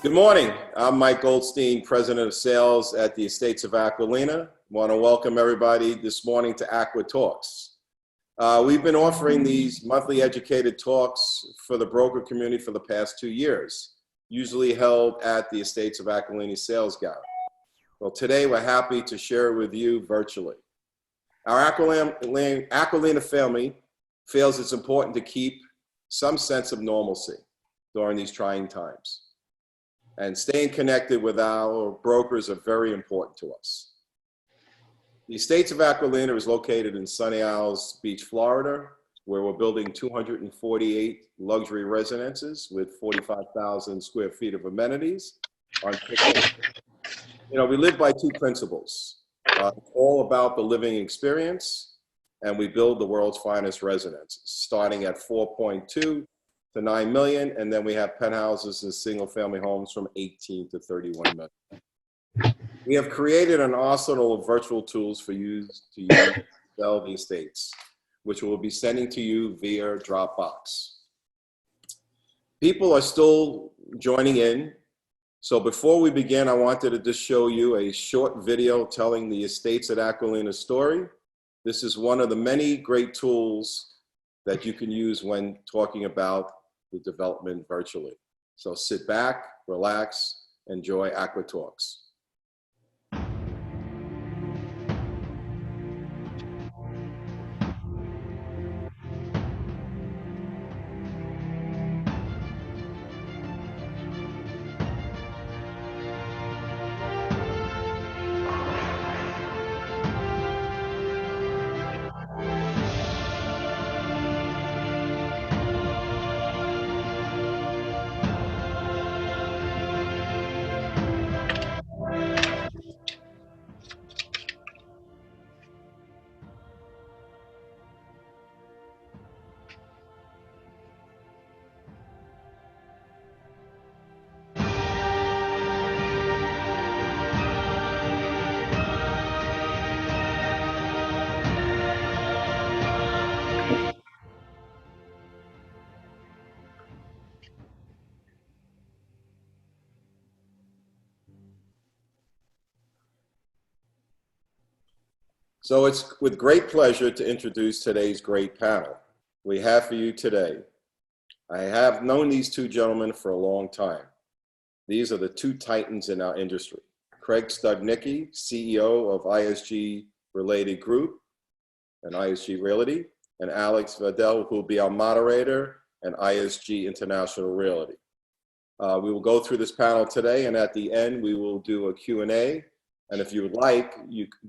Good morning. I'm Mike Goldstein, President of Sales at the Estates of Aquilina. I want to welcome everybody this morning to AcquaTalks. We've been offering these monthly educated talks for the broker community for the past 2 years, usually held at the Estates of Aquilina Sales Gallery. Well, today we're happy to share with you virtually. Our Aquilina family feels it's important to keep some sense of normalcy during these trying times. And staying connected with our brokers are very important to us. The Estates of Aquilina is located in Sunny Isles Beach, Florida, where we're building 248 luxury residences with 45,000 square feet of amenities. We live by two principles. All about the living experience, and we build the world's finest residences, starting at 4.2 to 9 million, and then we have penthouses and single-family homes from 18 to 31 million. We have created an arsenal of virtual tools for you to use to sell the estates, which we'll be sending to you via Dropbox. People are still joining in, so before we begin, I wanted to just show you a short video telling the Estates at Aquilina story. This is one of the many great tools that you can use when talking about the development virtually. So sit back, relax, enjoy AcquaTalks. So it's with great pleasure to introduce today's great panel we have for you today. I have known these two gentlemen for a long time. These are the two titans in our industry. Craig Studnicky, CEO of ISG Related Group and ISG Realty, and Alex Vidal, who will be our moderator, and ISG International Realty. We will go through this panel today, and at the end, we will do a Q&A. And if you would like,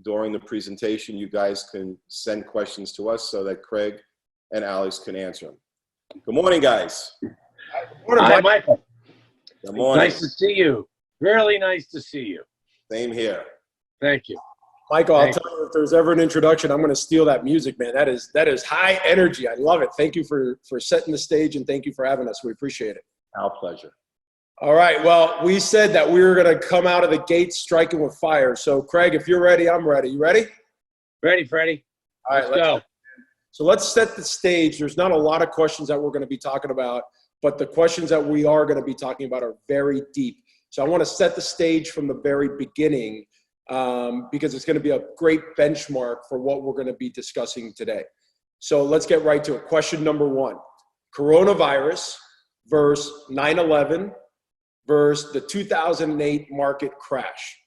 during the presentation, you guys can send questions to us so that Craig and Alex can answer them. Good morning, guys. Good morning, Hi, Michael. Good morning. Nice to see you. Really nice to see you. Same here. Thank you. Michael, I'll tell you, if there's ever an introduction, I'm going to steal that music, man. That is high energy. I love it. Thank you for setting the stage, and thank you for having us. We appreciate it. Our pleasure. All right. Well, we said that we were going to come out of the gate striking with fire. So, Craig, if you're ready, I'm ready. You ready? Ready, Freddie. All right, let's go. So let's set the stage. There's not a lot of questions that we're going to be talking about, but the questions that we are going to be talking about are very deep. So I want to set the stage from the very beginning because it's going to be a great benchmark for what we're going to be discussing today. So let's get right to it. Question number one, coronavirus versus 9/11 versus the 2008 market crash.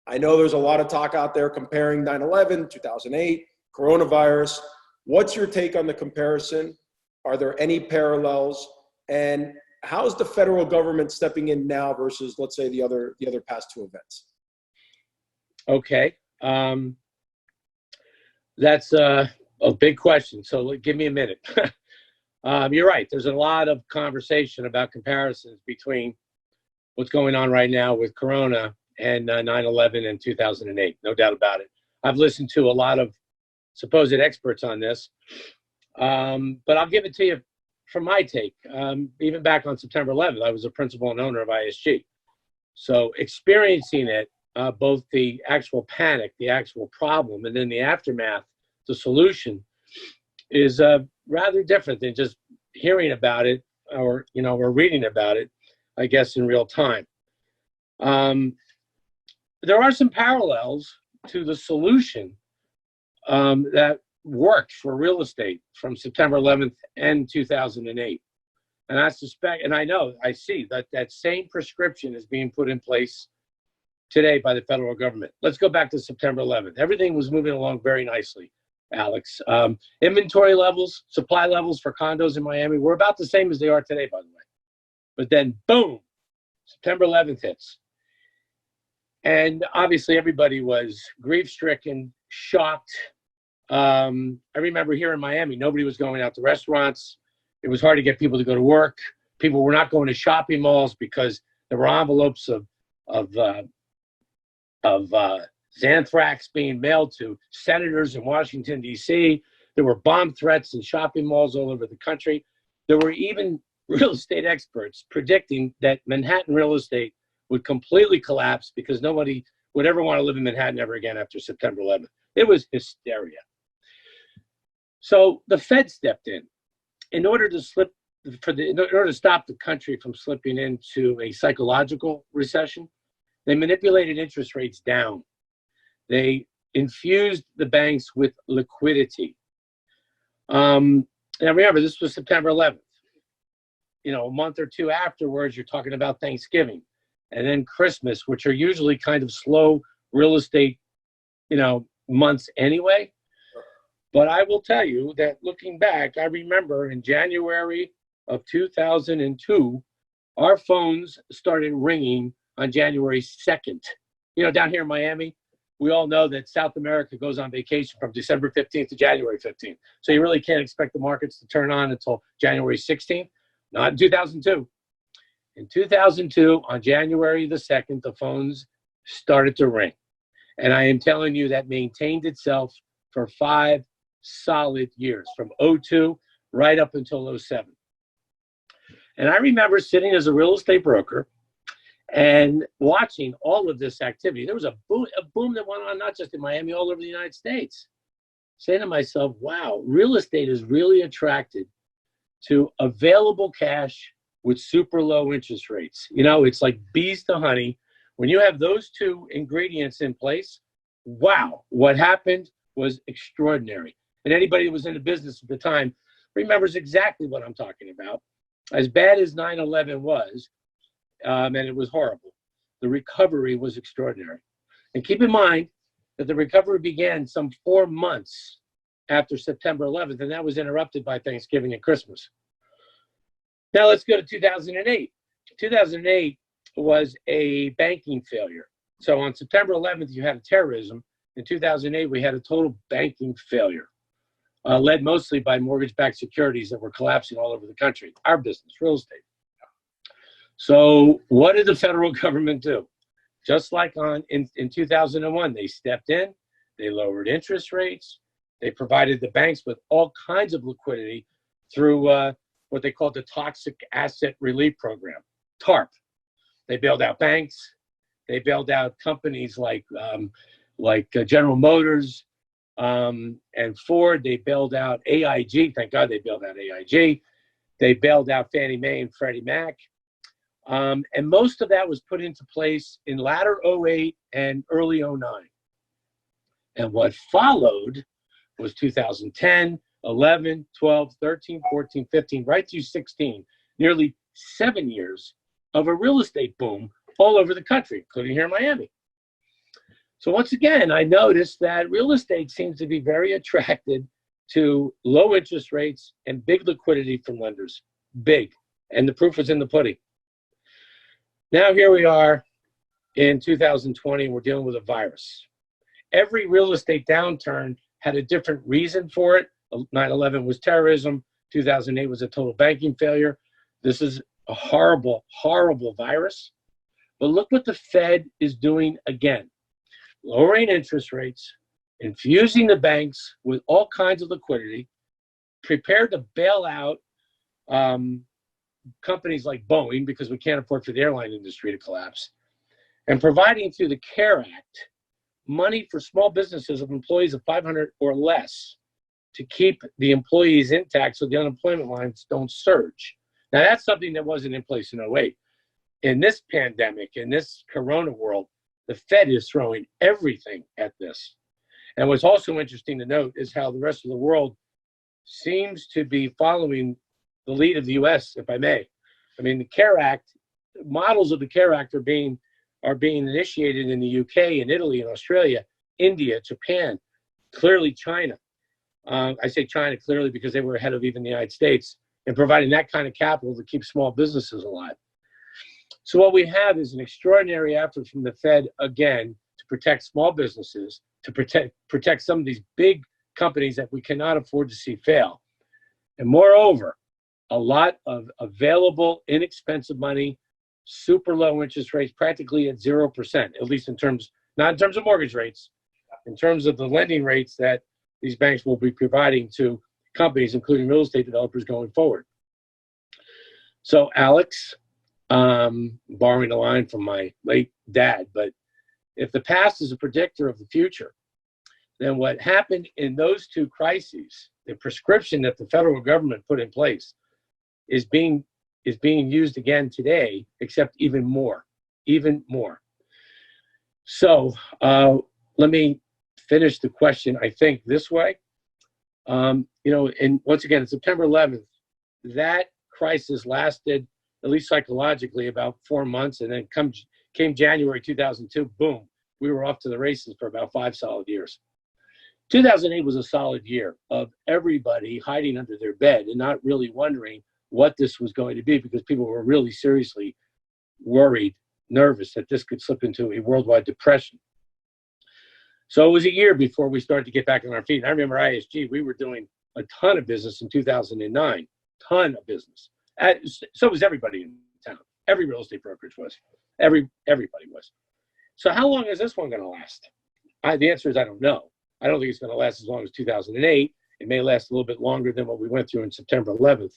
I know there's a lot of talk out there comparing 9/11, 2008, coronavirus. What's your take on the comparison? Are there any parallels? And how's the federal government stepping in now versus, let's say, the other past two events? Okay. That's a big question. So give me a minute. You're right. There's a lot of conversation about comparisons between what's going on right now with Corona and 9/11 and 2008. No doubt about it. I've listened to a lot of supposed experts on this, but I'll give it to you from my take. Even back on September 11th, I was a principal and owner of ISG. So experiencing it, both the actual panic, the actual problem, and then the aftermath, the solution, is rather different than just hearing about it or reading about it, I guess, in real time. There are some parallels to the solution that worked for real estate from September 11th and 2008. And I suspect, and I know, I see that that same prescription is being put in place today by the federal government. Let's go back to September 11th. Everything was moving along very nicely, Alex. Inventory levels, supply levels for condos in Miami were about the same as they are today, by the way. But then, boom, September 11th hits. And obviously, everybody was grief-stricken, shocked. I remember here in Miami, nobody was going out to restaurants. It was hard to get people to go to work. People were not going to shopping malls because there were envelopes of Xanthrax being mailed to senators in Washington, D.C. There were bomb threats in shopping malls all over the country. There were even real estate experts predicting that Manhattan real estate would completely collapse because nobody would ever want to live in Manhattan ever again after September 11th. It was hysteria. So the Fed stepped in order to stop the country from slipping into a psychological recession. They manipulated interest rates down. They infused the banks with liquidity. Now remember, this was September 11th. You know, a month or two afterwards, you're talking about Thanksgiving and then Christmas, which are usually kind of slow real estate, months anyway. But I will tell you that looking back, I remember in January of 2002, our phones started ringing on January 2nd. Down here in Miami, we all know that South America goes on vacation from December 15th to January 15th. So you really can't expect the markets to turn on until January 16th. Not in 2002. In 2002, on January the 2nd, the phones started to ring. And I am telling you that maintained itself for 5 solid years, from 2002 right up until 2007. And I remember sitting as a real estate broker and watching all of this activity. There was a boom that went on, not just in Miami, all over the United States. Saying to myself, wow, real estate is really attracted to available cash with super low interest rates. It's like bees to honey. When you have those two ingredients in place, wow, what happened was extraordinary. And anybody who was in the business at the time remembers exactly what I'm talking about. As bad as 9/11 was, and it was horrible, the recovery was extraordinary. And keep in mind that the recovery began some 4 months after September 11th, and that was interrupted by Thanksgiving and Christmas. Now let's go to 2008. 2008 was a banking failure. So on September 11th, you had terrorism. In 2008, we had a total banking failure, led mostly by mortgage-backed securities that were collapsing all over the country. Our business, real estate. So what did the federal government do? Just like in 2001, they stepped in, they lowered interest rates, they provided the banks with all kinds of liquidity through what they called the Toxic Asset Relief Program, TARP. They bailed out banks, they bailed out companies like General Motors and Ford. They bailed out AIG. Thank God they bailed out AIG. They bailed out Fannie Mae and Freddie Mac. And most of that was put into place in latter 08 and early 09. And what followed was 2010, 11, 12, 13, 14, 15, right through 16, nearly 7 years of a real estate boom all over the country, including here in Miami. So once again, I noticed that real estate seems to be very attracted to low interest rates and big liquidity from lenders. Big. And the proof is in the pudding. Now here we are in 2020, we're dealing with a virus. Every real estate downturn had a different reason for it. 9/11 was terrorism. 2008 was a total banking failure. This is a horrible, horrible virus. But look what the Fed is doing again. Lowering interest rates, infusing the banks with all kinds of liquidity, prepared to bail out companies like Boeing because we can't afford for the airline industry to collapse, and providing through the CARE Act money for small businesses of employees of 500 or less to keep the employees intact so the unemployment lines don't surge. Now, that's something that wasn't in place in 08. in this pandemic, in this Corona world, the Fed is throwing everything at this. And what's also interesting to note is how the rest of the world seems to be following the lead of the U.S., if I may. I mean, the CARE Act, models of the CARE Act are being initiated in the UK and Italy and Australia, India, Japan, clearly China. I say China clearly because they were ahead of even the United States in providing that kind of capital to keep small businesses alive. So what we have is an extraordinary effort from the Fed, again, to protect small businesses, to protect some of these big companies that we cannot afford to see fail. And moreover, a lot of available, inexpensive money, super low interest rates, practically at 0%, at least not in terms of mortgage rates, in terms of the lending rates that these banks will be providing to companies, including real estate developers going forward. So Alex, borrowing a line from my late dad, but if the past is a predictor of the future, then what happened in those two crises, the prescription that the federal government put in place is being used again today, except even more. So let me finish the question, I think, this way. And once again, September 11th, that crisis lasted, at least psychologically, about 4 months. And then came January 2002, boom, we were off to the races for about 5 solid years. 2008 was a solid year of everybody hiding under their bed and not really wondering what this was going to be, because people were really seriously worried, nervous that this could slip into a worldwide depression. So it was a year before we started to get back on our feet. And I remember ISG, we were doing a ton of business in 2009, ton of business. So was everybody in town. Every real estate brokerage was. Everybody was. So how long is this one going to last? The answer is I don't know. I don't think it's going to last as long as 2008. It may last a little bit longer than what we went through in September 11th.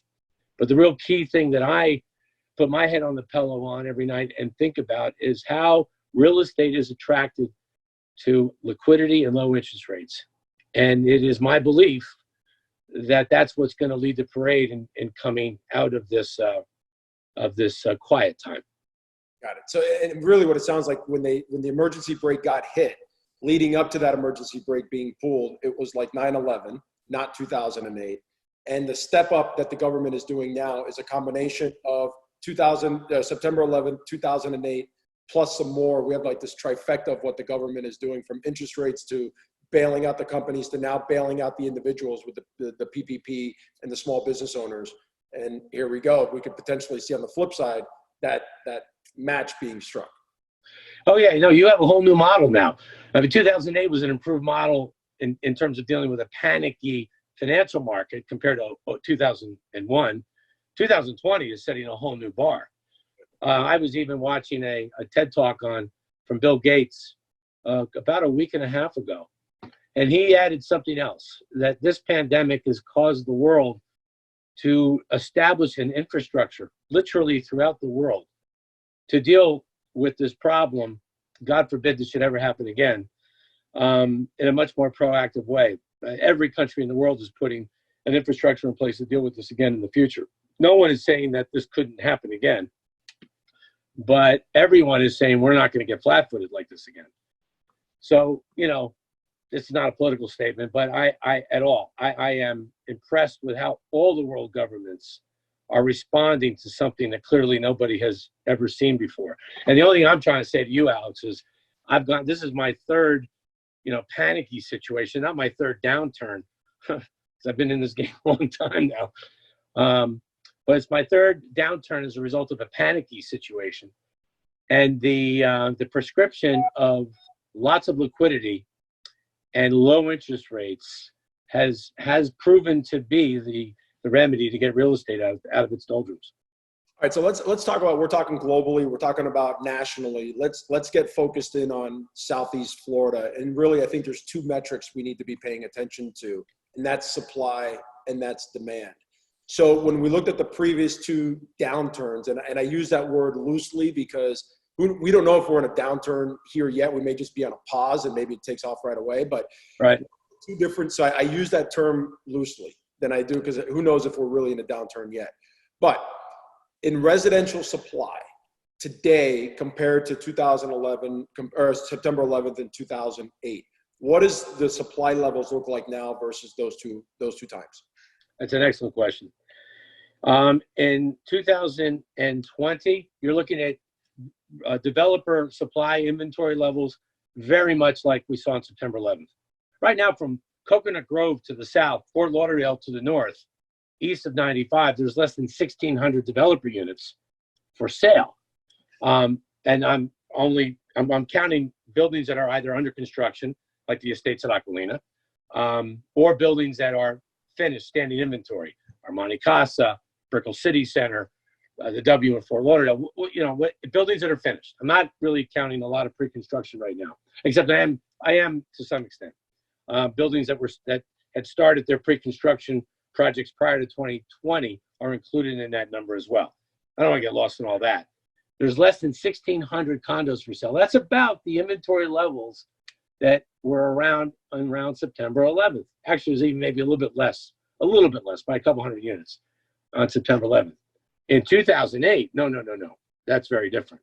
But the real key thing that I put my head on the pillow on every night and think about is how real estate is attracted to liquidity and low interest rates. And it is my belief that that's what's going to lead the parade in coming out of this quiet time. Got it. So, and really what it sounds like when the emergency brake got hit, leading up to that emergency brake being pulled, it was like 9/11, not 2008. And the step up that the government is doing now is a combination of September 11th, 2008, plus some more. We have like this trifecta of what the government is doing, from interest rates to bailing out the companies to now bailing out the individuals with the PPP and the small business owners. And here we go. We could potentially see on the flip side that match being struck. Oh yeah, you have a whole new model now. I mean, 2008 was an improved model in terms of dealing with a panicky financial market compared to 2001. 2020 is setting a whole new bar. I was even watching a TED Talk from Bill Gates about a week and a half ago. And he added something else, that this pandemic has caused the world to establish an infrastructure, literally throughout the world, to deal with this problem. God forbid this should ever happen again, in a much more proactive way. Every country in the world is putting an infrastructure in place to deal with this again in the future. No one is saying that this couldn't happen again, but everyone is saying we're not going to get flat-footed like this again. So, this is not a political statement, but I am impressed with how all the world governments are responding to something that clearly nobody has ever seen before. And the only thing I'm trying to say to you, Alex, is this is my third, panicky situation, not my third downturn, because I've been in this game a long time now. But it's my third downturn as a result of a panicky situation. And the prescription of lots of liquidity and low interest rates has proven to be the remedy to get real estate out of its doldrums. All right, so let's talk about, we're talking globally, we're talking about nationally. Let's get focused in on Southeast Florida. And really, I think there's two metrics we need to be paying attention to, and that's supply and that's demand. So when we looked at the previous two downturns, and I use that word loosely because we don't know if we're in a downturn here yet. We may just be on a pause and maybe it takes off right away, but right. Two different, so I use that term loosely than I do, because who knows if we're really in a downturn yet. But in residential supply, today compared to 2011 or September 11th in 2008? What does the supply levels look like now versus those two times? That's an excellent question. In 2020, you're looking at developer supply inventory levels very much like we saw on September 11th. Right now, from Coconut Grove to the south, Fort Lauderdale to the north, east of 95, there's less than 1,600 developer units for sale. And I'm counting buildings that are either under construction, like the estates at Aquilina, or buildings that are finished, standing inventory, Armani Casa, Brickell City Center, the W in Fort Lauderdale, buildings that are finished. I'm not really counting a lot of pre-construction right now, except I am to some extent. Buildings that had started their pre-construction projects prior to 2020 are included in that number as well. I don't want to get lost in all that. There's less than 1,600 condos for sale. That's about the inventory levels that were around September 11th. Actually, it was even maybe a little bit less, by a couple hundred units on September 11th. In 2008, no. That's very different.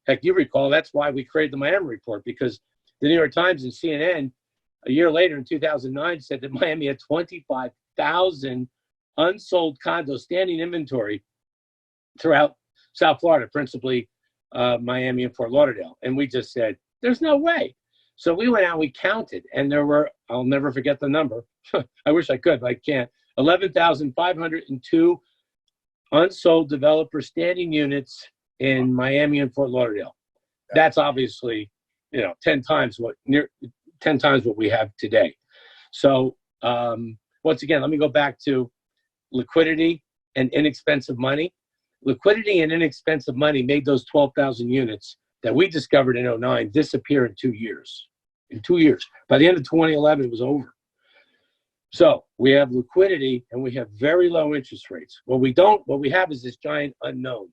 Heck, you recall, that's why we created the Miami report, because the New York Times and CNN a year later in 2009 said that Miami had 25,000 unsold condos, standing inventory throughout South Florida, principally Miami and Fort Lauderdale. And we just said, there's no way. So we went out, we counted, and there were, I'll never forget the number. I wish I could, but I can't. 11,502 unsold developer standing units in Miami and Fort Lauderdale. That's obviously, 10 times what we have today. So once again, let me go back to liquidity and inexpensive money. Liquidity and inexpensive money made those 12,000 units that we discovered in 2009 disappear in 2 years. By the end of 2011, it was over. So we have liquidity and we have very low interest rates. What we have is this giant unknown.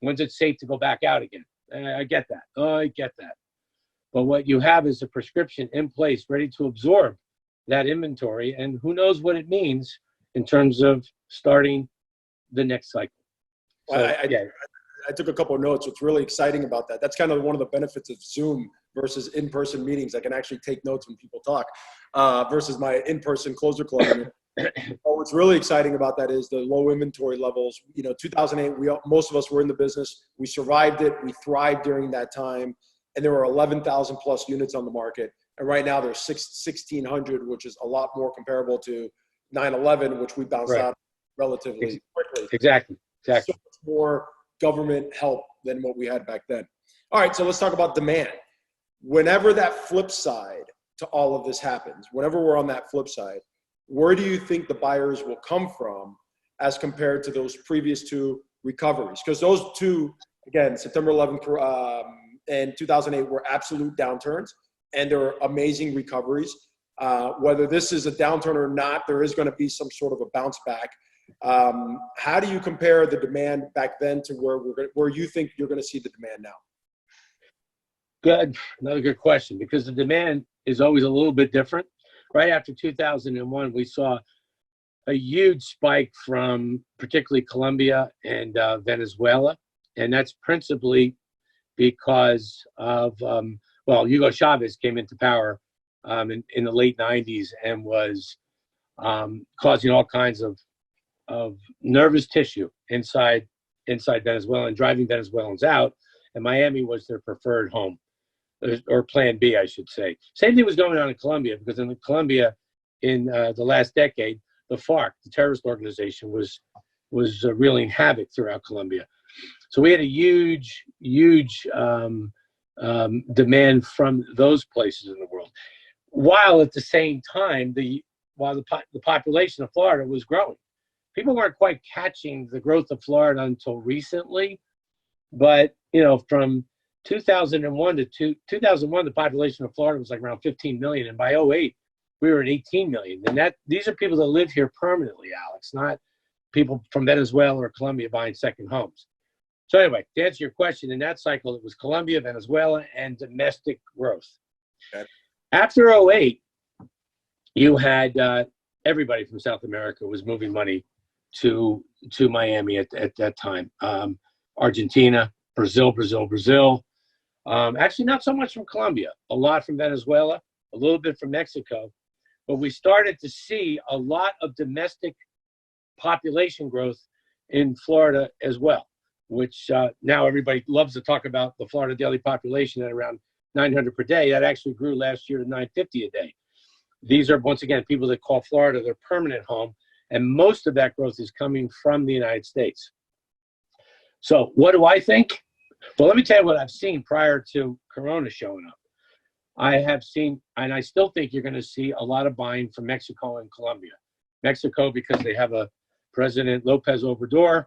When's it safe to go back out again? I get that. But what you have is a prescription in place ready to absorb that inventory. And who knows what it means in terms of starting the next cycle. So, I took a couple of notes. What's really exciting about that, that's kind of one of the benefits of Zoom versus in-person meetings. I can actually take notes when people talk versus my in-person closer club. What's really exciting about that is the low inventory levels. 2008, most of us were in the business. We survived it. We thrived during that time. And there were 11,000 plus units on the market. And right now there's 1,600, which is a lot more comparable to 9/11, which we bounced out relatively quickly. Exactly. So much more government help than what we had back then. All right, so let's talk about demand. Whenever that flip side to all of this happens, whenever we're on that flip side, where do you think the buyers will come from as compared to those previous two recoveries? Because those two, again, September 11th and 2008 were absolute downturns, and there were amazing recoveries. Whether this is a downturn or not, there is going to be some sort of a bounce back. How do you compare the demand back then to where you think you're going to see the demand now? Good. Another good question, because the demand is always a little bit different. Right after 2001, we saw a huge spike from particularly Colombia and Venezuela. And that's principally because of, Hugo Chavez came into power in the late 90s and was causing all kinds of nervous tissue inside Venezuela and driving Venezuelans out. And Miami was their preferred home, or plan B, I should say. Same thing was going on in Colombia, because in Colombia, in the last decade, the FARC, the terrorist organization, was wreaking havoc throughout Colombia. So we had a huge demand from those places in the world, while at the same time, the population of Florida was growing. People weren't quite catching the growth of Florida until recently, but from 2001 to 2001, the population of Florida was like around 15 million, and by 2008, we were at 18 million. And these are people that live here permanently, Alex, not people from Venezuela or Colombia buying second homes. So anyway, to answer your question, in that cycle, it was Colombia, Venezuela, and domestic growth. Okay. After 2008, you had everybody from South America was moving money to Miami at that time. Argentina, Brazil. Actually, not so much from Colombia, a lot from Venezuela, a little bit from Mexico. But we started to see a lot of domestic population growth in Florida as well, which now everybody loves to talk about the Florida daily population at around 900 per day. That actually grew last year to 950 a day. These are, once again, people that call Florida their permanent home, and most of that growth is coming from the United States. So what do I think? Well, let me tell you what I've seen prior to Corona showing up. I have seen, and I still think you're going to see a lot of buying from Mexico and Colombia. Mexico, because they have a President Lopez Obrador.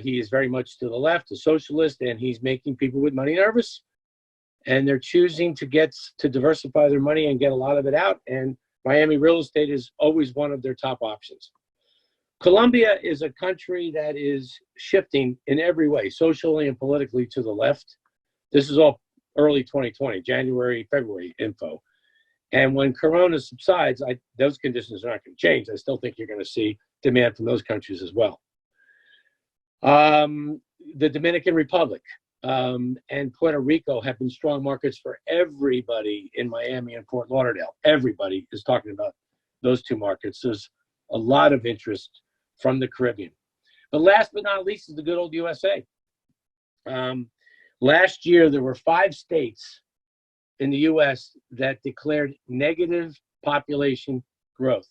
He is very much to the left, a socialist, and he's making people with money nervous. And they're choosing to diversify their money and get a lot of it out. And Miami real estate is always one of their top options. Colombia is a country that is shifting in every way, socially and politically, to the left. This is all early 2020, January, February info. And when Corona subsides, those conditions are not going to change. I still think you're going to see demand from those countries as well. The Dominican Republic and Puerto Rico have been strong markets for everybody in Miami and Fort Lauderdale. Everybody is talking about those two markets. There's a lot of interest from the Caribbean. But last but not least is the good old USA. Last year, there were 5 states in the U.S. that declared negative population growth.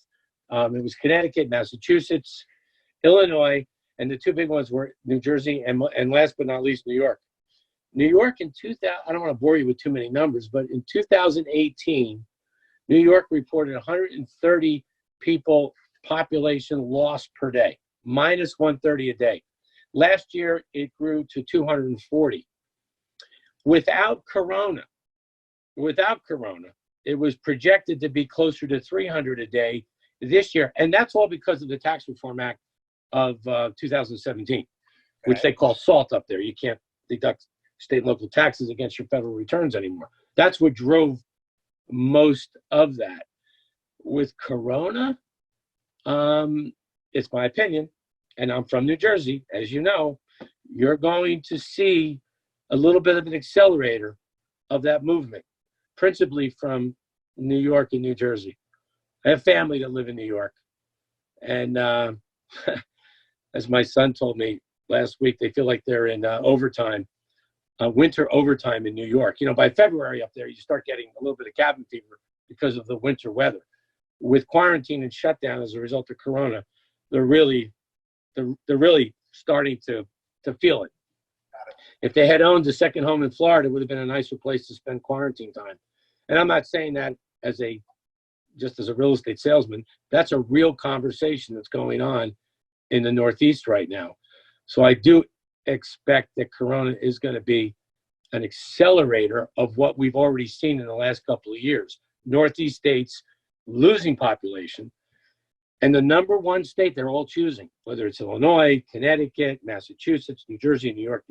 It was Connecticut, Massachusetts, Illinois, and the 2 big ones were New Jersey and last but not least, New York. New York in 2000, I don't want to bore you with too many numbers, but in 2018, New York reported 130 people population loss per day, minus 130 a day. Last year, it grew to 240. Without Corona, it was projected to be closer to 300 a day this year. And that's all because of the Tax Reform Act of 2017, which they call SALT up there. You can't deduct state and local taxes against your federal returns anymore. That's what drove most of that. With Corona, it's my opinion, and I'm from New Jersey, as you know, you're going to see a little bit of an accelerator of that movement, principally from New York and New Jersey. I have family that live in New York. And as my son told me last week, they feel like they're in overtime, winter overtime in New York. You know, by February up there, you start getting a little bit of cabin fever because of the winter weather. With quarantine and shutdown as a result of Corona, they're really starting to feel it. If they had owned a second home in Florida, it would have been a nicer place to spend quarantine time. And I'm not saying that just as a real estate salesman. That's a real conversation that's going on in the Northeast right now. So I do expect that Corona is going to be an accelerator of what we've already seen in the last couple of years. Northeast states losing population. And the number one state they're all choosing, whether it's Illinois, Connecticut, Massachusetts, New Jersey, New York,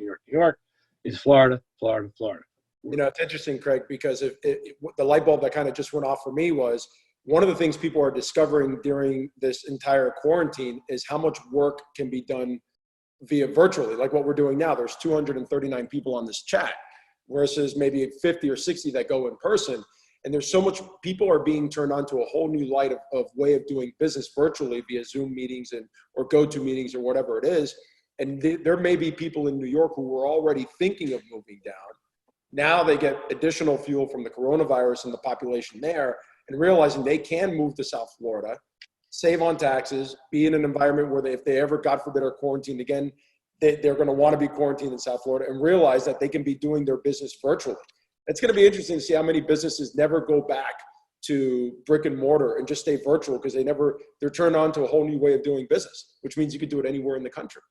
is Florida. You know, it's interesting, Craig, because the light bulb that kind of just went off for me was one of the things people are discovering during this entire quarantine is how much work can be done via virtually, like what we're doing now. There's 239 people on this chat versus maybe 50 or 60 that go in person. And there's so much, people are being turned on to a whole new light of way of doing business virtually via Zoom meetings or GoToMeetings or whatever it is. And there may be people in New York who were already thinking of moving down. Now they get additional fuel from the coronavirus and the population there and realizing they can move to South Florida, save on taxes, be in an environment where if they ever, God forbid, are quarantined again, they're going to want to be quarantined in South Florida and realize that they can be doing their business virtually. It's going to be interesting to see how many businesses never go back to brick and mortar and just stay virtual because they're turned on to a whole new way of doing business, which means you could do it anywhere in the country.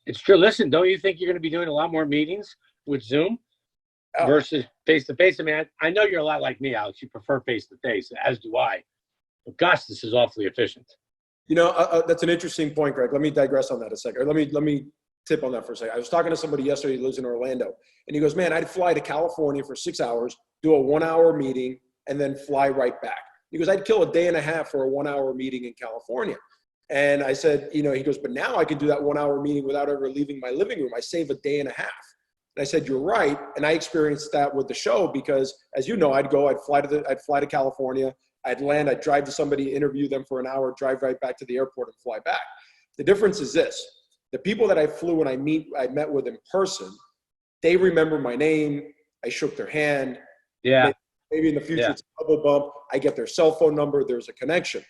It's true. Listen, don't you think you're going to be doing a lot more meetings with Zoom versus face-to-face? I mean, I know you're a lot like me, Alex. You prefer face-to-face, as do I. But gosh, this is awfully efficient. You know, that's an interesting point, Greg. Let me digress on that a second. Let me tip on that for a second. I was talking to somebody yesterday who lives in Orlando, and he goes, man, I'd fly to California for 6 hours, do a 1-hour meeting, and then fly right back. He goes, I'd kill a day and a half for a 1-hour meeting in California. And I said, he goes, but now I can do that 1 hour meeting without ever leaving my living room. I save a day and a half. And I said, you're right. And I experienced that with the show because, as you know, I'd fly to California, I'd land, I'd drive to somebody, interview them for an hour, drive right back to the airport and fly back. The difference is this: the people that I flew and I met with in person, they remember my name. I shook their hand. Yeah. Maybe in the future it's a double bump. I get their cell phone number. There's a connection.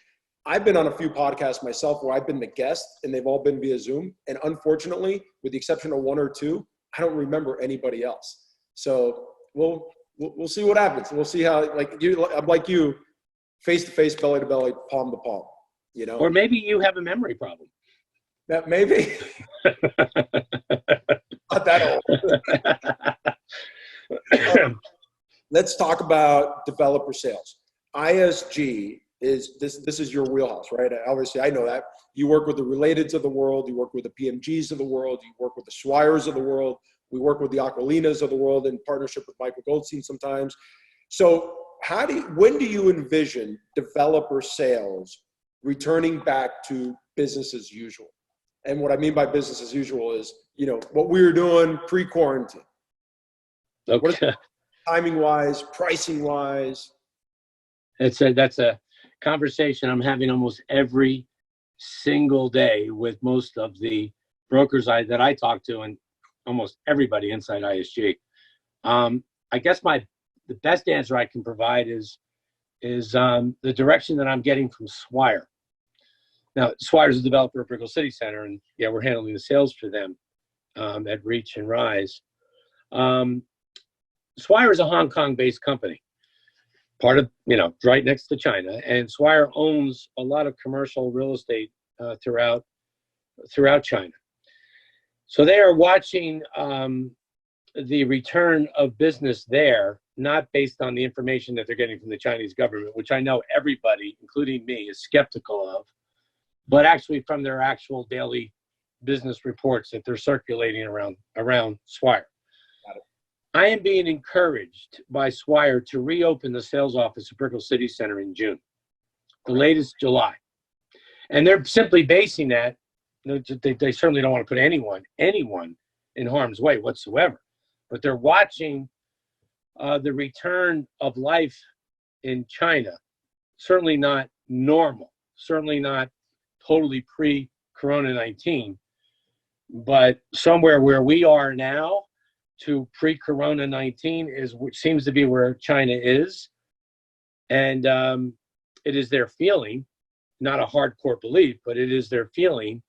I've been on a few podcasts myself where I've been the guest and they've all been via Zoom. And unfortunately, with the exception of one or two, I don't remember anybody else. So we'll see what happens. We'll see how, I'm like you, face to face, belly to belly, palm to palm, Or maybe you have a memory problem. That maybe. Not that old. Let's talk about developer sales. ISG is this is your wheelhouse, right? Obviously, I know that. You work with the Relateds of the world. You work with the PMGs of the world. You work with the Swires of the world. We work with the Aqualinas of the world in partnership with Michael Goldstein sometimes. So when do you envision developer sales returning back to business as usual? And what I mean by business as usual is, what we were doing pre-quarantine. Okay. Timing-wise, pricing-wise. That's a conversation I'm having almost every single day with most of the brokers that I talk to and almost everybody inside ISG. I guess the best answer I can provide is the direction that I'm getting from Swire. Now, Swire is a developer of Brickell City Center, and we're handling the sales for them at Reach and Rise. Swire is a Hong Kong-based company, part of, right next to China, and Swire owns a lot of commercial real estate throughout China. So they are watching the return of business there, not based on the information that they're getting from the Chinese government, which I know everybody, including me, is skeptical of, but actually from their actual daily business reports that they're circulating around Swire. I am being encouraged by Swire to reopen the sales office at Brickell City Center in June, the latest July. And they're simply basing that, they certainly don't want to put anyone in harm's way whatsoever, but they're watching the return of life in China, certainly not normal, certainly not totally pre-Corona-19, but somewhere where we are now to pre-Corona-19 seems to be where China is. And it is their feeling, not a hardcore belief, but it is their feeling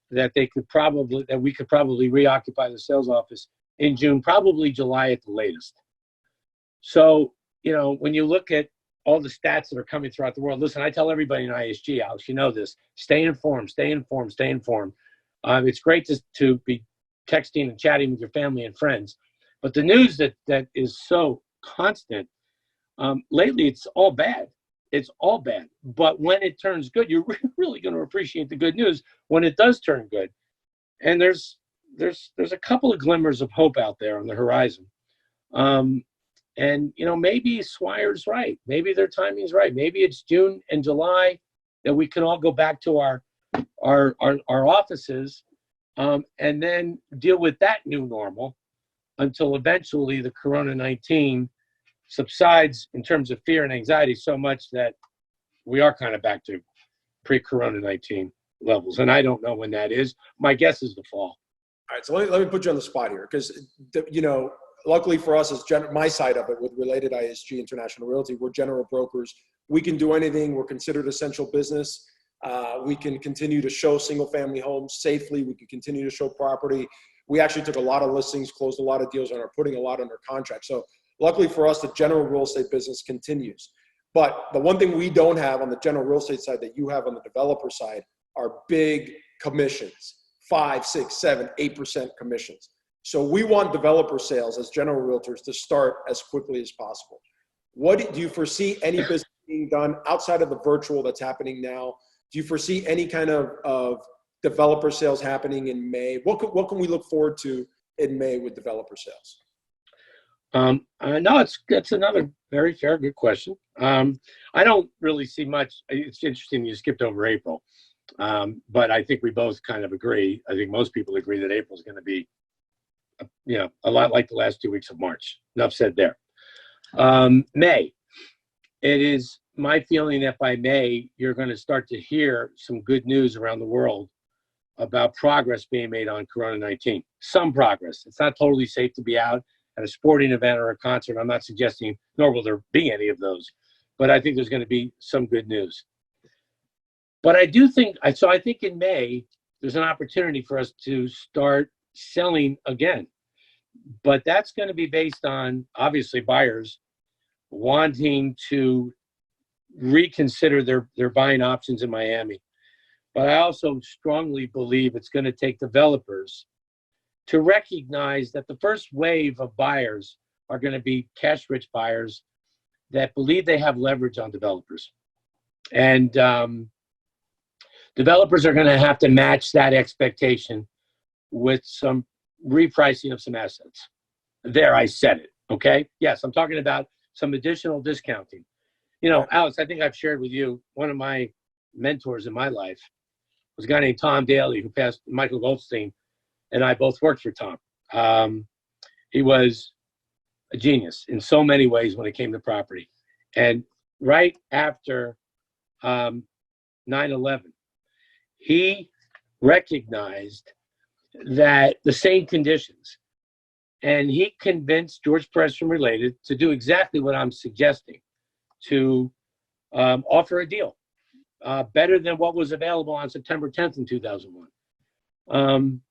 that we could probably reoccupy the sales office in June, probably July at the latest. So, when you look at all the stats that are coming throughout the world, listen, I tell everybody in ISG, Alex, this, stay informed, stay informed, stay informed. It's great to be texting and chatting with your family and friends, but the news that is so constant, lately it's all bad. It's all bad. But when it turns good, you're really going to appreciate the good news when it does turn good. And there's a couple of glimmers of hope out there on the horizon. And maybe Swire's right. Maybe their timing's right. Maybe it's June and July that we can all go back to our offices, and then deal with that new normal until eventually the Corona-19 subsides in terms of fear and anxiety so much that we are kind of back to pre-Corona-19 levels. And I don't know when that is. My guess is the fall. All right, so let me put you on the spot here because, luckily for us, as my side of it with RelatedISG International Realty, we're general brokers. We can do anything. We're considered essential business. We can continue to show single-family homes safely. We can continue to show property. We actually took a lot of listings, closed a lot of deals, and are putting a lot under contract. So luckily for us, the general real estate business continues. But the one thing we don't have on the general real estate side that you have on the developer side are big commissions, 5, 6, 7, 8% commissions. So we want developer sales as general realtors to start as quickly as possible. Do you foresee any business being done outside of the virtual that's happening now? Do you foresee any kind of developer sales happening in May? What can we look forward to in May with developer sales? No, that's another very fair, good question. I don't really see much. It's interesting you skipped over April, but I think we both kind of agree. I think most people agree that April is going to be, a lot like the last 2 weeks of March. Enough said there. May. It is my feeling that by May, you're going to start to hear some good news around the world about progress being made on Corona-19. Some progress. It's not totally safe to be out at a sporting event or a concert. I'm not suggesting, nor will there be any of those. But I think there's going to be some good news. But I do think, I think in May, there's an opportunity for us to start selling again. But that's going to be based on, obviously, buyers wanting to reconsider their buying options in Miami. But I also strongly believe it's going to take developers to recognize that the first wave of buyers are going to be cash-rich buyers that believe they have leverage on developers. And developers are going to have to match that expectation with some repricing of some assets. There, I said it, okay? Yes, I'm talking about some additional discounting. Alex, I think I've shared with you, one of my mentors in my life was a guy named Tom Daly, who passed. Michael Goldstein and I both worked for Tom. He was a genius in so many ways when it came to property. And right after 9/11, he recognized that the same conditions, and he convinced George Perez from Related to do exactly what I'm suggesting, to offer a deal better than what was available on September 10th in 2001. In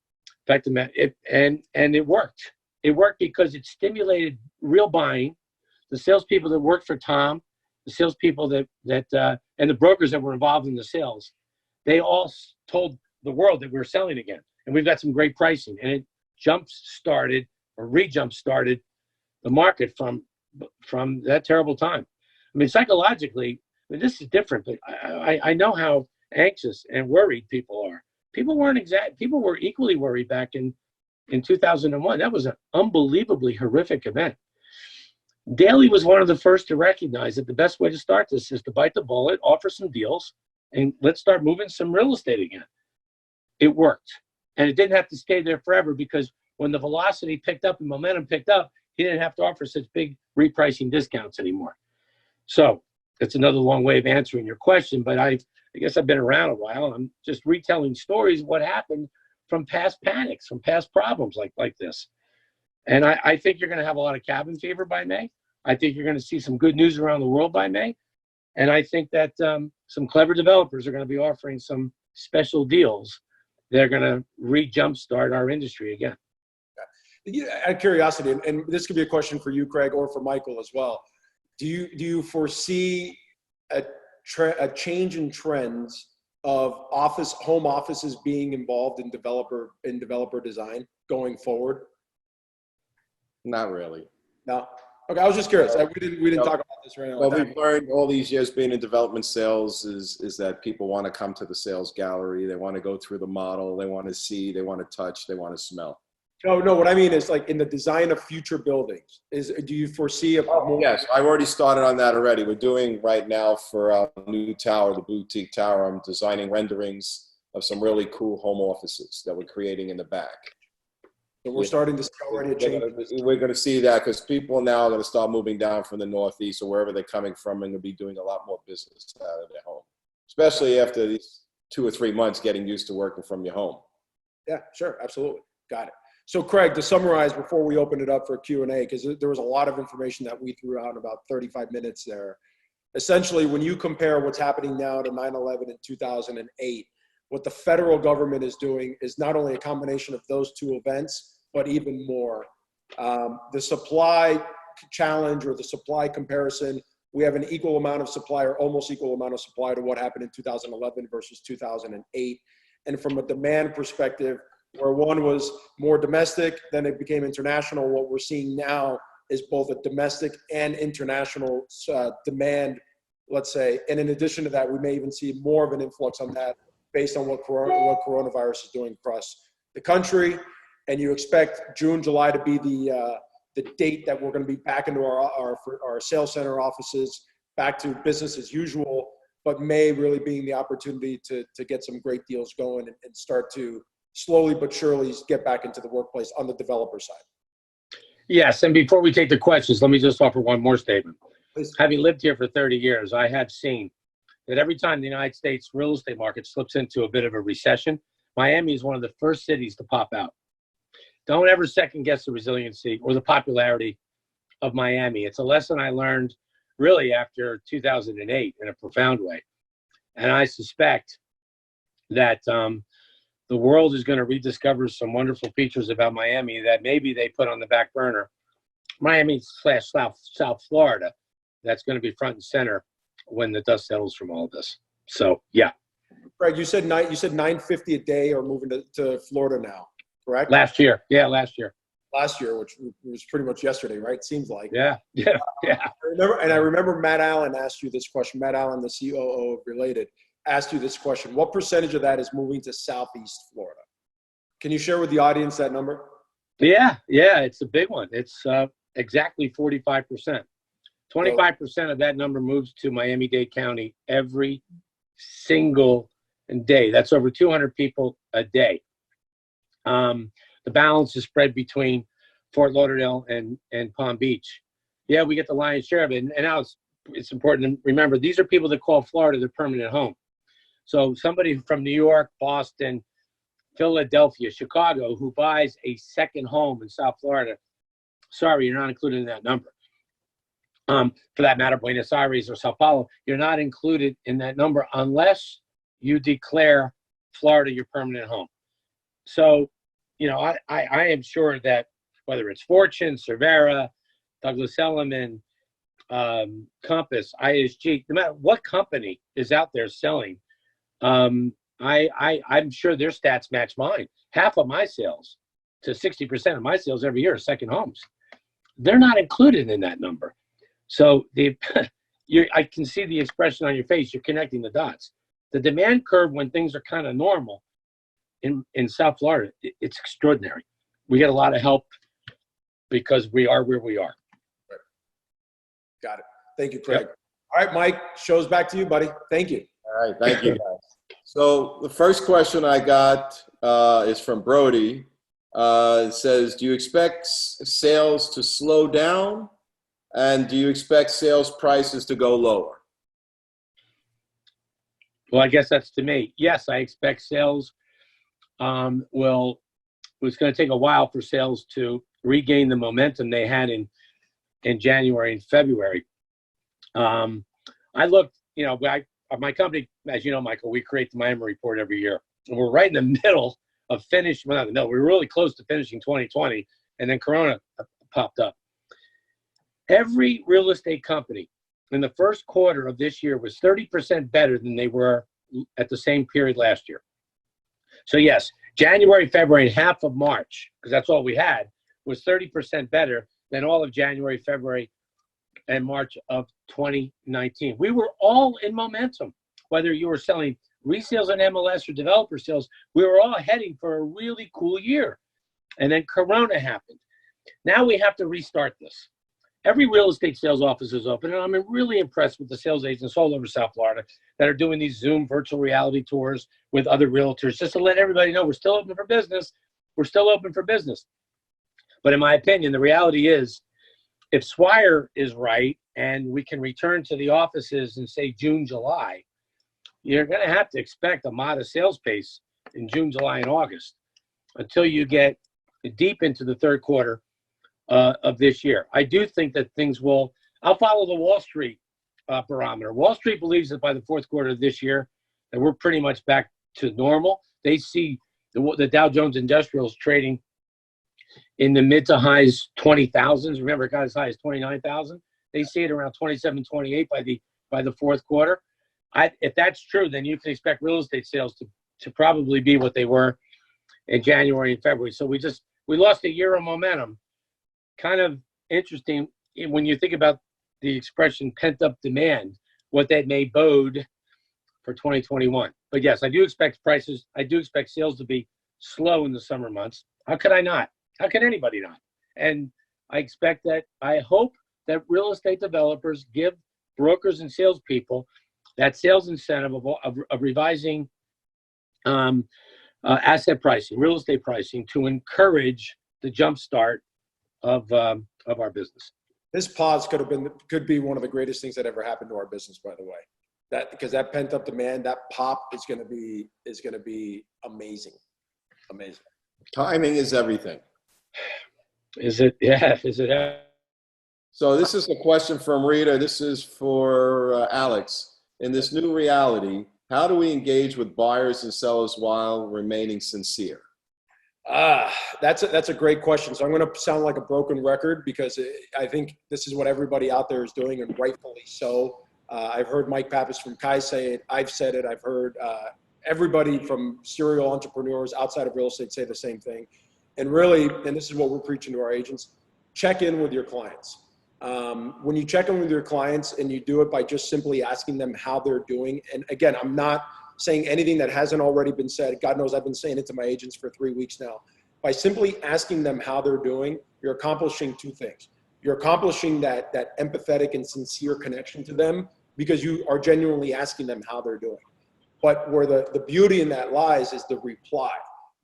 fact, it worked. It worked because it stimulated real buying. The salespeople that worked for Tom, the salespeople that and the brokers that were involved in the sales, they all told the world that we were selling again, and we've got some great pricing. And it jump-started or re-jump-started the market from that terrible time. I mean, psychologically, this is different, but I know how anxious and worried people are. People were equally worried back in 2001. That was an unbelievably horrific event. Daly was one of the first to recognize that the best way to start this is to bite the bullet, offer some deals, and let's start moving some real estate again. It worked. And it didn't have to stay there forever, because when the velocity picked up and momentum picked up, he didn't have to offer such big repricing discounts anymore. So that's another long way of answering your question, but I guess I've been around a while, and I'm just retelling stories of what happened from past panics, from past problems like this. And I think you're going to have a lot of cabin fever by May. I think you're going to see some good news around the world by May. And I think that some clever developers are going to be offering some special deals that are going to re-jumpstart our industry again. Out of curiosity, and this could be a question for you, Craig, or for Michael as well. Do you foresee a change in trends of home offices being involved in developer design going forward? Not really. No. Okay, I was just curious. We didn't talk about this right now. What we've learned all these years being in development sales is that people want to come to the sales gallery. They want to go through the model. They want to see. They want to touch. They want to smell. No. What I mean is, like, in the design of future buildings, do you foresee a more? Yes, I've already started on that already. We're doing right now for our new tower, the boutique tower. I'm designing renderings of some really cool home offices that we're creating in the back. So we're starting to see already a change. We're going to see that because people now are going to start moving down from the Northeast or wherever they're coming from, and going to be doing a lot more business out of their home, especially after these 2 or 3 months getting used to working from your home. Yeah, sure. Absolutely. Got it. So, Craig, to summarize before we open it up for Q&A, because there was a lot of information that we threw out in about 35 minutes there. Essentially, when you compare what's happening now to 9/11 in 2008, what the federal government is doing is not only a combination of those two events, but even more. The supply challenge or the supply comparison, we have an equal amount of supply or almost equal amount of supply to what happened in 2011 versus 2008. And from a demand perspective, where one was more domestic, then it became international. What we're seeing now is both a domestic and international demand, let's say. And in addition to that, we may even see more of an influx on that based on what coronavirus is doing across the country. And you expect June, July to be the date that we're going to be back into our sales center offices, back to business as usual, but May really being the opportunity to get some great deals going and start to slowly but surely get back into the workplace on the developer side. Yes, and before we take the questions, let me just offer one more statement. Please. Having lived here for 30 years, I have seen that every time the United States real estate market slips into a bit of a recession, Miami is one of the first cities to pop out. Don't ever second guess the resiliency or the popularity of Miami. It's a lesson I learned really after 2008 in a profound way. And I suspect that the world is going to rediscover some wonderful features about Miami that maybe they put on the back burner. Miami/South Florida, that's going to be front and center when the dust settles from all of this. So, yeah. Greg, you said $950 a day are moving to Florida now, correct? Last year. Yeah, last year. Last year, which was pretty much yesterday, right? Seems like. Yeah. I remember Matt Allen asked you this question. Matt Allen, the COO of Related, asked you this question. What percentage of that is moving to Southeast Florida? Can you share with the audience that number? Yeah, it's a big one. It's exactly 45%. 25% of that number moves to Miami-Dade County every single day. That's over 200 people a day. The balance is spread between Fort Lauderdale and Palm Beach. Yeah, we get the lion's share of it. And now it's important to remember, these are people that call Florida their permanent home. So somebody from New York, Boston, Philadelphia, Chicago, who buys a second home in South Florida, sorry, you're not included in that number. For that matter, Buenos Aires or Sao Paulo, you're not included in that number unless you declare Florida your permanent home. So, I am sure that whether it's Fortune, Cervera, Douglas Elliman, Compass, ISG, no matter what company is out there selling, I'm sure their stats match mine. Half of my sales to 60% of my sales every year are second homes. They're not included in that number. So I can see the expression on your face. You're connecting the dots. The demand curve when things are kind of normal in South Florida, it's extraordinary. We get a lot of help because we are where we are. Right. Got it. Thank you, Craig. Yep. All right, Mike, show's back to you, buddy. Thank you. All right, thank you, guys. So the first question I got is from Brody. It says, do you expect sales to slow down? And do you expect sales prices to go lower? Well, I guess that's to me. Yes, I expect sales it's going to take a while for sales to regain the momentum they had in January and February. I looked, my company, as you know, Michael, we create the Miami Report every year. And we're right in the middle of we're really close to finishing 2020, and then Corona popped up. Every real estate company in the first quarter of this year was 30% better than they were at the same period last year. So yes, January, February, and half of March, because that's all we had, was 30% better than all of January, February, and March of 2019. We were all in momentum. Whether you were selling resales on MLS or developer sales, we were all heading for a really cool year. And then Corona happened. Now we have to restart this. Every real estate sales office is open, and I'm really impressed with the sales agents all over South Florida that are doing these Zoom virtual reality tours with other realtors, just to let everybody know we're still open for business. We're still open for business. But in my opinion, the reality is, if Swire is right and we can return to the offices in, say, June, July, you're going to have to expect a modest sales pace in June, July, and August until you get deep into the third quarter of this year. I do think that I'll follow the Wall Street barometer. Wall Street believes that by the fourth quarter of this year, that we're pretty much back to normal. They see the Dow Jones Industrials trading in the mid to highs 20,000s. Remember, it got as high as 29,000. They see it around 27, 28 by the fourth quarter. If that's true, then you can expect real estate sales to probably be what they were in January and February. So we lost a year of momentum. Kind of interesting when you think about the expression pent-up demand, what that may bode for 2021. But yes, I do expect sales to be slow in the summer months. How could I not? How can anybody not? And I hope that real estate developers give brokers and salespeople that sales incentive of revising asset pricing, real estate pricing, to encourage the jumpstart of our business. This pause could be one of the greatest things that ever happened to our business, by the way. Because that pent up demand, that pop is going to be amazing. Amazing. Timing is everything. Is it? Yeah. Is it? So this is a question from Rita. This is for Alex. In this new reality, how do we engage with buyers and sellers while remaining sincere? That's a great question. So I'm going to sound like a broken record because I think this is what everybody out there is doing, and rightfully so. I've heard Mike Pappas from Kai say it. I've said it. I've heard everybody from serial entrepreneurs outside of real estate say the same thing. And really, and this is what we're preaching to our agents, check in with your clients. When you check in with your clients and you do it by just simply asking them how they're doing, and again, I'm not saying anything that hasn't already been said. God knows I've been saying it to my agents for 3 weeks now. By simply asking them how they're doing, you're accomplishing two things. You're accomplishing that empathetic and sincere connection to them because you are genuinely asking them how they're doing. But where the beauty in that lies is the reply.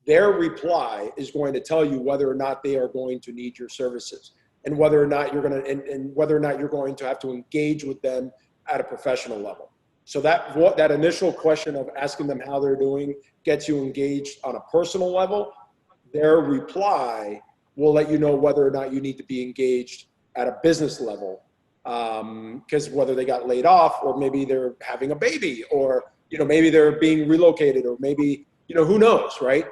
Their reply is going to tell you whether or not they are going to need your services, and whether or not you're going to, and whether or not you're going to have to engage with them at a professional level. So that initial question of asking them how they're doing gets you engaged on a personal level. Their reply will let you know whether or not you need to be engaged at a business level, because whether they got laid off, or maybe they're having a baby, or maybe they're being relocated, or maybe who knows, right?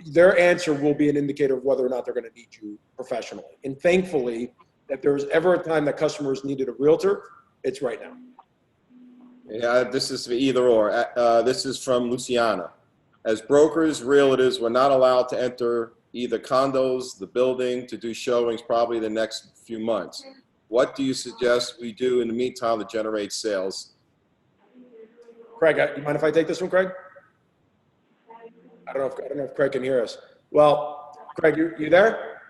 Their answer will be an indicator of whether or not they're going to need you professionally. And thankfully, if there's ever a time that customers needed a realtor, it's right now. Yeah, this is either or. This is from Luciana. As brokers, realtors, we're not allowed to enter either condos, the building, to do showings probably the next few months. What do you suggest we do in the meantime to generate sales? Craig, you mind if I take this one, Craig? I don't know if Craig can hear us. Well, Craig, you there?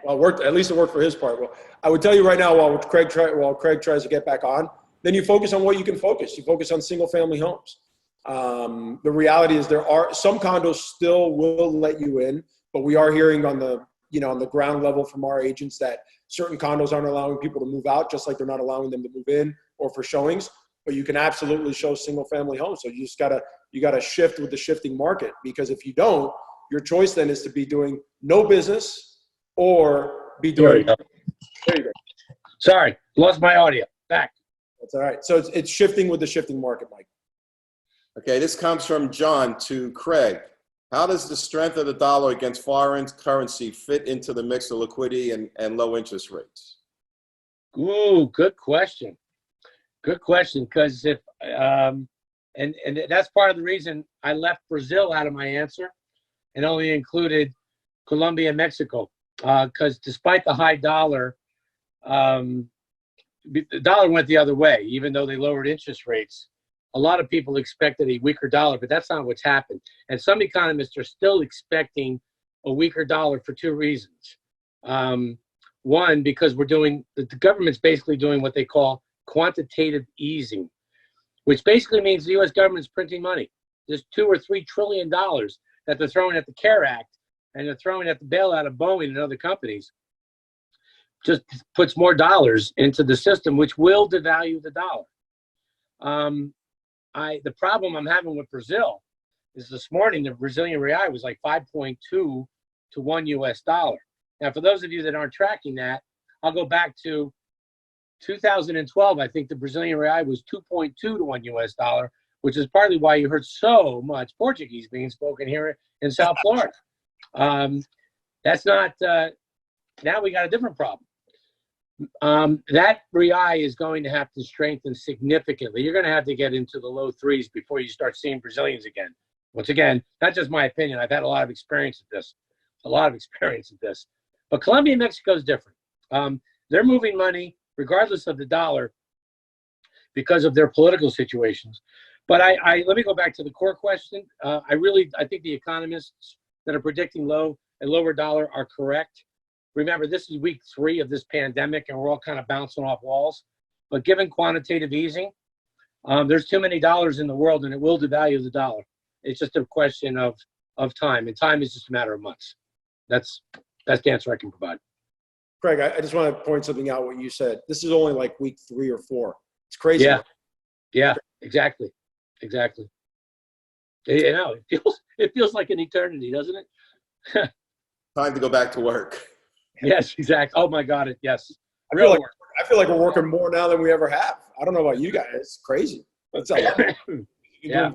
Well, at least it worked for his part. Well, I would tell you right now, while Craig tries to get back on, then you focus on what you can focus. You focus on single family homes. The reality is there are some condos still will let you in, but we are hearing on the ground level from our agents that certain condos aren't allowing people to move out, just like they're not allowing them to move in or for showings. But you can absolutely show single family homes. So you gotta shift with the shifting market, because if you don't, your choice then is to be doing no business or be doing. There you go. Sorry, lost my audio. Back. That's all right. So it's shifting with the shifting market, Mike. Okay, this comes from John to Craig. How does the strength of the dollar against foreign currency fit into the mix of liquidity and low interest rates? Ooh, good question. Good question, because if and that's part of the reason I left Brazil out of my answer and only included Colombia and Mexico, because despite the high dollar, the dollar went the other way. Even though they lowered interest rates, a lot of people expected a weaker dollar, but that's not what's happened. And some economists are still expecting a weaker dollar for two reasons. One, because the government's basically doing what they call quantitative easing, which basically means the U.S. government's printing money. There's $2 or $3 trillion that they're throwing at the CARE Act, and they're throwing at the bailout of Boeing and other companies. Just puts more dollars into the system, which will devalue the dollar. The problem I'm having with Brazil is this morning the Brazilian real was like 5.2 to $1 US. Now, for those of you that aren't tracking that, I'll go back to 2012. I think the Brazilian real was 2.2 to $1 US, which is partly why you heard so much Portuguese being spoken here in South Florida. That's not. Now we got a different problem. That real is going to have to strengthen significantly. You're going to have to get into the low threes before you start seeing Brazilians again. Once again, not just my opinion. I've had a lot of experience with this. But Colombia and Mexico is different. They're moving money regardless of the dollar because of their political situations. But let me go back to the core question. I think the economists that are predicting a lower dollar are correct. Remember, this is week 3 of this pandemic, and we're all kind of bouncing off walls. But given quantitative easing, there's too many dollars in the world, and it will devalue the dollar. It's just a question of time, and time is just a matter of months. That's the answer I can provide. Craig, I just want to point something out. What you said. This is only like week 3 or 4. It's crazy. Yeah, exactly. You know, it feels like an eternity, doesn't it? Time to go back to work. Yes, exactly. Oh my God, yes. I feel like we're working more now than we ever have. I don't know about you guys. It's crazy. It's a lot. Yeah.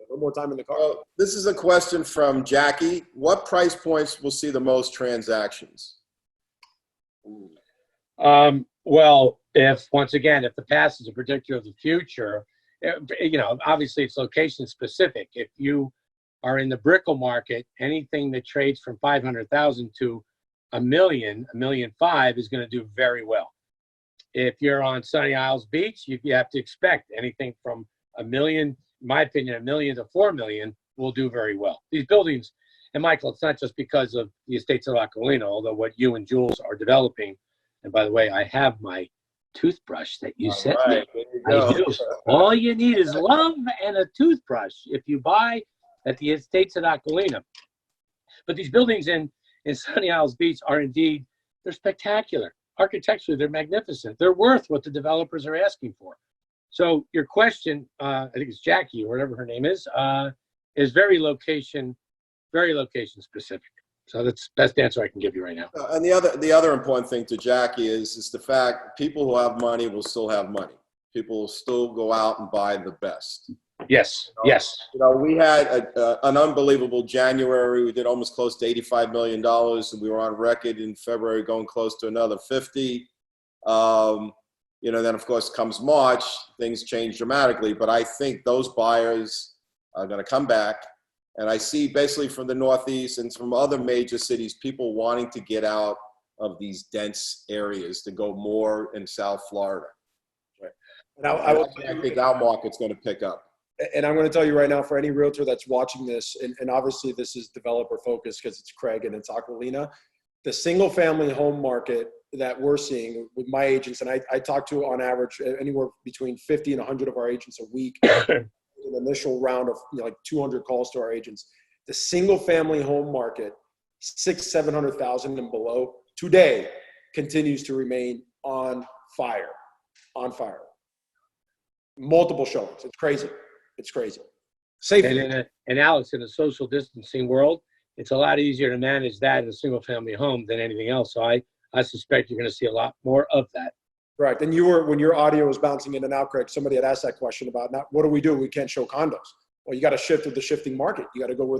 No more time in the car. Well, this is a question from Jackie. What price points will see the most transactions? Well, if the past is a predictor of the future, you know, obviously it's location specific. If you are in the Brickell market, anything that trades from 500,000 to $1 million, $1.5 million is going to do very well. If you're on Sunny Isles Beach, you have to expect anything from $1 million, in my opinion, $1 million to $4 million will do very well. These buildings, and Michael, it's not just because of the estates of Aquilina, although what you and Jules are developing. And by the way, I have my toothbrush that you sent me. I do. All you need is love and a toothbrush if you buy at the estates at Aquilina. But these buildings in Sunny Isles Beach are indeed, they're spectacular. Architecturally, they're magnificent. They're worth what the developers are asking for. So your question, I think it's Jackie or whatever her name is very location specific. So that's the best answer I can give you right now. And the other important thing to Jackie is the fact people who have money will still have money. People will still go out and buy the best. Yes, You know, yes. You know, we had an unbelievable January. We did almost close to $85 million, and we were on record in February going close to another 50. You know, then of course comes March, things change dramatically. But I think those buyers are going to come back. And I see basically from the Northeast and from other major cities, people wanting to get out of these dense areas to go more in South Florida. Right. And I think our market's going to pick up. And I'm going to tell you right now, for any realtor that's watching this, and obviously this is developer focused because it's Craig and it's Aquilina, the single family home market that we're seeing with my agents, and I talk to on average anywhere between 50 and 100 of our agents a week. An initial round of like 200 calls to our agents. The single family home market, 700,000 and below today, continues to remain on fire. Multiple showings. It's crazy. Safely. And Alex, in a social distancing world, it's a lot easier to manage that in a single family home than anything else. So I suspect you're going to see a lot more of that. Right. And when your audio was bouncing in and out, Craig, somebody had asked that question about what do we do? We can't show condos. Well, you got to shift with the shifting market. You got to go where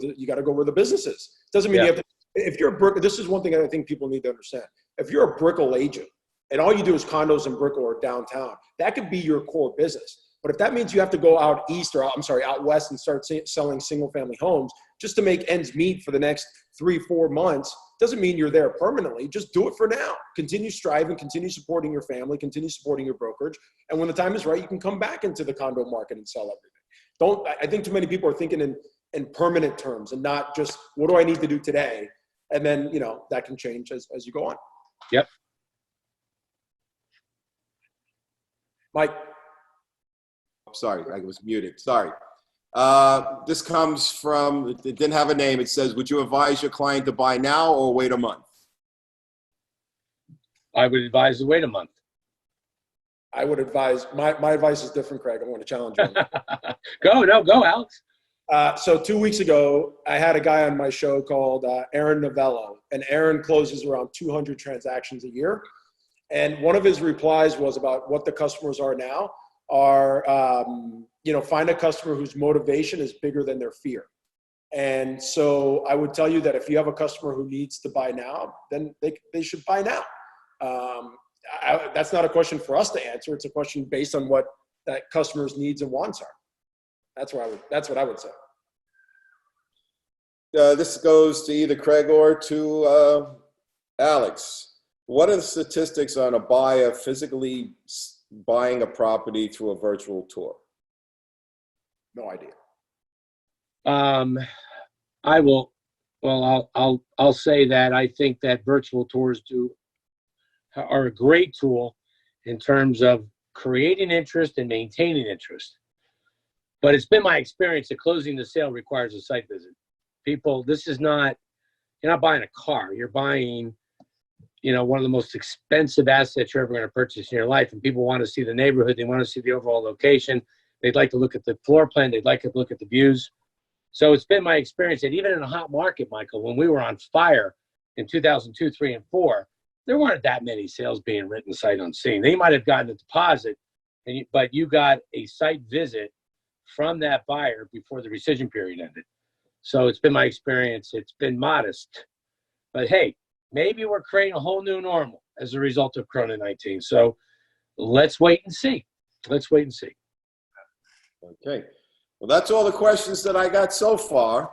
the business is. Doesn't mean you have to, if you're a Brickell, this is one thing I think people need to understand. If you're a Brickell agent and all you do is condos in Brickell or downtown, that could be your core business. But if that means you have to go out west and start selling single family homes just to make ends meet for the next 3-4 months, doesn't mean you're there permanently. Just do it for now. Continue striving, continue supporting your family, continue supporting your brokerage. And when the time is right, you can come back into the condo market and sell everything. I think too many people are thinking in permanent terms and not just, what do I need to do today? And then, you know, that can change as you go on. Yep. Mike. Sorry, I was muted. Sorry. This comes from, it didn't have a name. It says, would you advise your client to buy now or wait a month? I would advise to wait a month. I would advise, my advice is different, Craig. I want to challenge you. Go, Alex. So 2 weeks ago, I had a guy on my show called Aaron Novello, and Aaron closes around 200 transactions a year. And one of his replies was about what the customers are now. Find a customer whose motivation is bigger than their fear. And so I would tell you that if you have a customer who needs to buy now, then they should buy now. That's not a question for us to answer. It's a question based on what that customer's needs and wants are. That's what I would say. This goes to either Craig or to Alex. What are the statistics on a buyer physically buying a property through a virtual tour? No idea. I'll say that I think that virtual tours are a great tool in terms of creating interest and maintaining interest. But it's been my experience that closing the sale requires a site visit. People, this is not, you're not buying a car. You're buying, one of the most expensive assets you're ever going to purchase in your life. And people want to see the neighborhood. They want to see the overall location. They'd like to look at the floor plan. They'd like to look at the views. So it's been my experience that even in a hot market, Michael, when we were on fire in 2002, 3, and 4, there weren't that many sales being written sight unseen. They might have gotten a deposit, but you got a site visit from that buyer before the rescission period ended. So it's been my experience. It's been modest. But hey, maybe we're creating a whole new normal as a result of Corona-19. So let's wait and see. Let's wait and see. Okay. Well, that's all the questions that I got so far.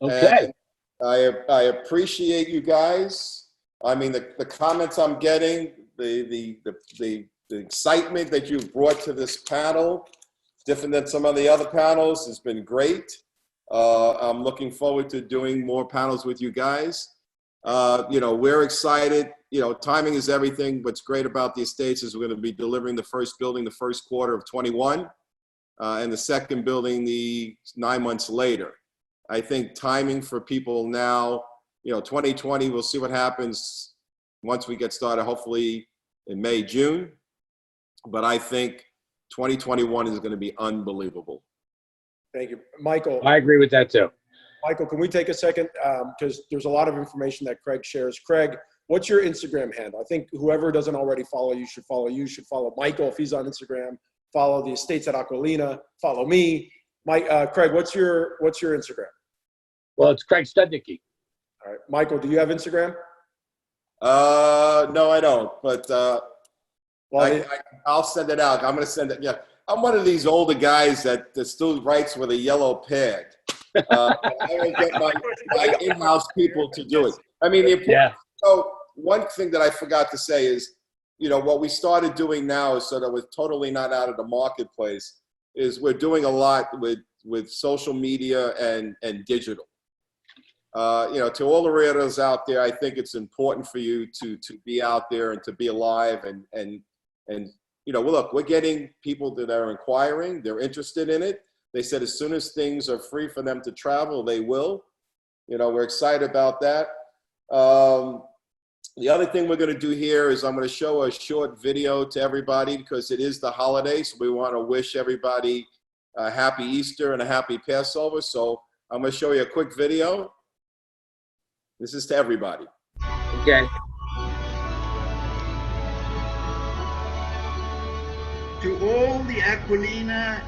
Okay. And I appreciate you guys. I mean, the comments I'm getting, the excitement that you've brought to this panel, different than some of the other panels, has been great. I'm looking forward to doing more panels with you guys. We're excited. Timing is everything. What's great about the estates is we're going to be delivering the first building the first quarter of 21, and the second building the 9 months later. I think timing for people now, 2020, we'll see what happens once we get started, hopefully in May, June. But I think 2021 is going to be unbelievable. Thank you. Michael. I agree with that too. Michael, can we take a second? Because there's a lot of information that Craig shares. Craig, what's your Instagram handle? I think whoever doesn't already follow you should follow you, should follow Michael if he's on Instagram, follow the Estates at Aqualina, follow me. Craig, what's your Instagram? Well, it's Craig Studnicky. All right. Michael, do you have Instagram? No, I don't. But I'll send it out. I'm going to send it. Yeah. I'm one of these older guys that still writes with a yellow pad. I don't get my in-house people to do it. I mean, So one thing that I forgot to say is, what we started doing now is so that we're totally not out of the marketplace, is we're doing a lot with social media and digital. To all the realtors out there, I think it's important for you to be out there and to be alive and look, we're getting people that are inquiring. They're interested in it. They said as soon as things are free for them to travel, they will. We're excited about that. The other thing we're going to do here is I'm going to show a short video to everybody because it is the holiday. So we want to wish everybody a happy Easter and a happy Passover. So I'm going to show you a quick video. This is to everybody. Okay. To all the Aqualina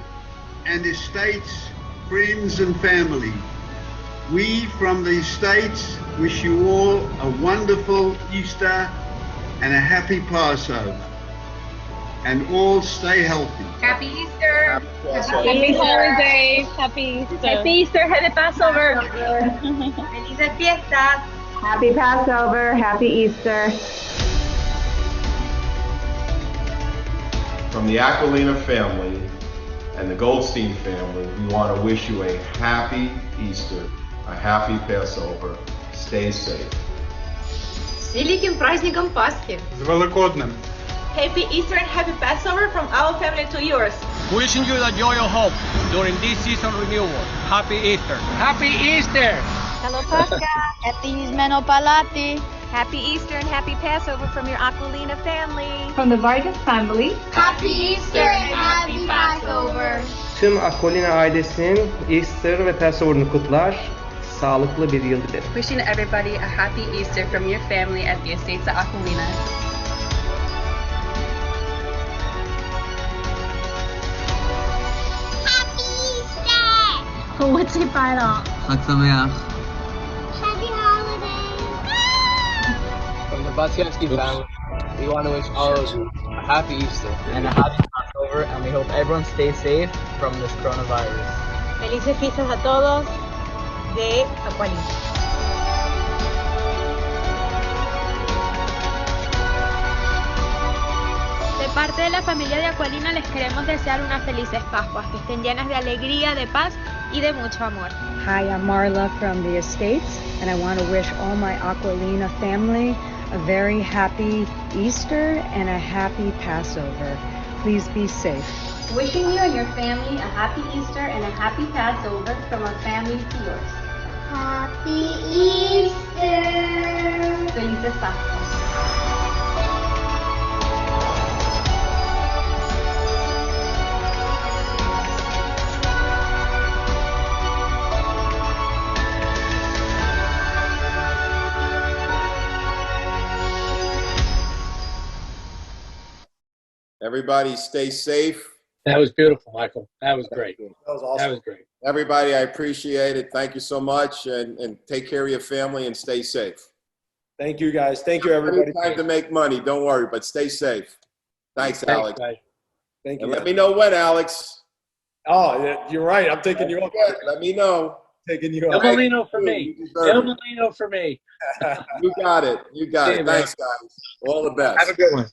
and Estates friends and family, we from the Estates wish you all a wonderful Easter and a happy Passover. And all stay healthy. Happy Easter. Happy holidays. Happy Easter. Happy Easter. Happy Passover. Felices fiestas. Happy Passover. Happy Easter. From the Aqualina family and the Goldstein family, we want to wish you a happy Easter, a happy Passover. Stay safe. С великим праздником Пасхи. С Великоднем. Happy Easter and happy Passover from our family to yours. Wishing you the joy of hope during this season renewal. Happy Easter. Happy Easter. Hello Pascha. Happy Meno Palati. Happy Easter and happy Passover from your Aqualina family. From the Vargas family. Happy Easter and happy Passover. Tüm Aqualina ailesinin Easter ve Passover'ını kutlar. Sağlıklı bir yıl dilerim. Wishing everybody a happy Easter from your family at the Estates at Aqualina. What's it by Chag Sameach. Happy holidays. From the Batsiansky family, we want to wish all of you a happy Easter and a happy Passover, and we hope everyone stays safe from this coronavirus. Felices fiestas a todos de Aqualina. De parte de la familia de Aqualina les queremos desear unas felices Pascuas, que estén llenas de alegría, de paz y de mucho amor. Hi, I'm Marla from the Estates, and I want to wish all my Aqualina family a very happy Easter and a happy Passover. Please be safe. Wishing you and your family a happy Easter and a happy Passover from our family to yours. Happy Easter! Felices Pascuas. Everybody stay safe. That was beautiful, Michael. That was great. That was awesome. That was great. Everybody, I appreciate it. Thank you so much, and take care of your family and stay safe. Thank you, guys. Thank you, everybody. Time to make money. Don't worry, but stay safe. Thanks, Alex. Guys. Thank you. And let me know when, Alex. Oh, yeah, you're right. I'm taking you up. Let me know. Taking you El up. Molino for me. El Molino for me. You got it. You got See it. you, Thanks, guys. All the best. Have a good one.